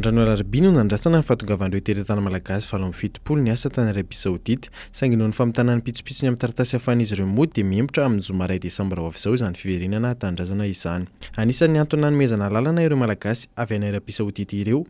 Androany Alarobia no nandrasana ny fahatongavan'ireo teratany malagasy 70 ny asa tany Arabie Saoudite saingy noho ny famitana ny pitsopitsony amin'ny taratasy hafan'izy ireo mody dia Nihemotra amin'ny zoma 2 Desambra Vaovao izany firenena an-tanindrazana izany. Anisan'ny antony nanomezana lalana ireo malagasy avy any Arabie Saoudite ireo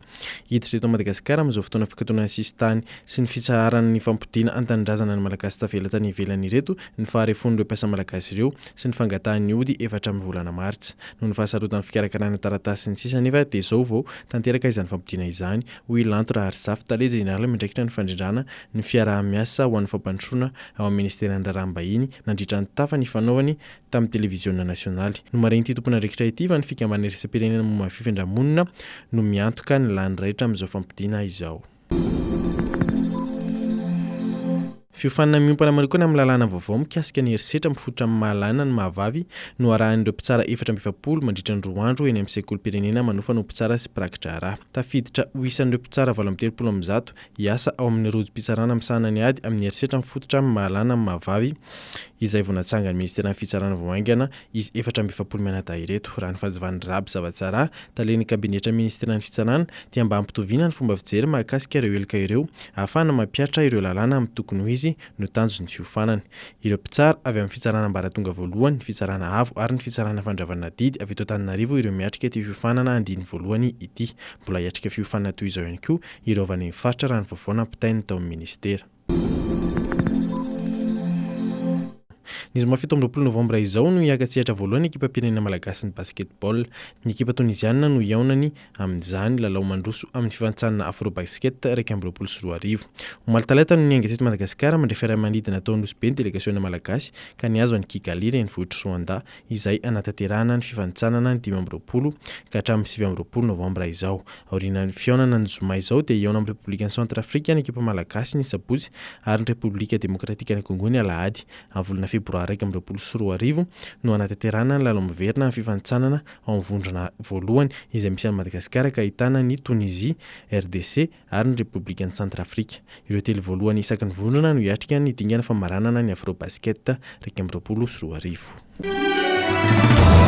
hiditra eto Madagasikara amin'izao fotoana fikatoanana sisy tany sy ny fitsarana ny fampodiana an-tanindrazana ny malagasy tavela tany ivelany ireto ny faharefon'ireo mpiasa malagasy ireo sy ny fangatahan'ny ody 4 amin'ny volana Martsa. Noho ny fahasarotan'ny fikarakarana taratasy sy ny sisa nefa dia izao vao tanteraka izany fampodiana izany hoy lanto raha arsafy taleha jeneraly miatrika ny fandrindrana ny fiaraha-miasa ho an'ny fampandrosoana ao amin'ny ministeran'ny raharaham-bahiny nandritra ny tafa ny fanaovany tamin'ny televiziona nasionaly. No maregny ity tompona raikitra ity fa ny fikambanana herisetra momba ny fifindrammonina no miantoka ny lany raitra amin'izao fampodiana izao. Fiofanana miompana manokana amin'ny lalàna vaovao mikasika ny herisetra mifototra amin'ny mahalana ny mahavavy no arahan'ireo mpitsara 420 mandritra ny 2 andro eny amin'ny ekipam-pirenena manofa no mpitsara sy prakitra raha. Tafiditra ho isan'ireo mpitsara 13 hiasa ao amin'ny rojom-pitsarana misahana ny ady amin'ny herisetra mifototra amin'ny mahalana ny mahavavy izay vao natsangany ministeran'ny fitsarana voaingana izy 420 mianadahy ireto. Raha ny fanjavany raby zavatsara talen'ny kabinetra ministeran'ny fitsarana dia mba hampitoviana ny fomba fijery mahakasika ireo elika ireo ahafahana mampiatra ireo lalàna amin'ny tokony ho izy no tanjony fiofanana. Ireo mpitsara avy amin'ny fitsarana ambaratonga voalohany, ny fitsarana avo ary ny fitsarana fandravana didy avy eto Antananarivo ireo miatrika ity fiofanana andiny voalohany ity. Mbola hiatrika fiofanana toy izao ihany koa ireo avy any amin'ny faritra raha ny vaovao nampitainy tao amin'ny ministera. Ny zoma 17 Novambra izao no hiakatsehatra voalohany ekipam-pirenena malagasy ny basketball. Ny ekipa tunisiana no hiaonany amin'izany lalao mandroso amin'ny fifantsana AFROBASKET 2024. Omaly talata no Niainga teto Madagasikara mandray fiaramanidina ataon'osy be ny delegasiona malagasy ka nihazo any Kigali renivohitra Rwanda izay anatanterahana ny fifantsanana ny 2020 ka hatramin'ny 20 Novambra izao. Aorian'ny fiaonana ny zoma izao dia hiaona amin'ny Republika Centrafrika ny ekipa malagasy ny sabotsy ary ny Republika Demokratika ny Kongo ny alahady. Amin'ny volana febroary 2024 no anatanterahana ny lalao miverina ny fifantsanana ao amin'ny vondrona voalohany izay misy any Madagasikara ka ahitana ny Tunisie, RDC ary ny Republika Centrafrika. Ireo telo voalohany isaky ny vondrona no hiatrika ny dingana famaranana ny AFROBASKET 2024.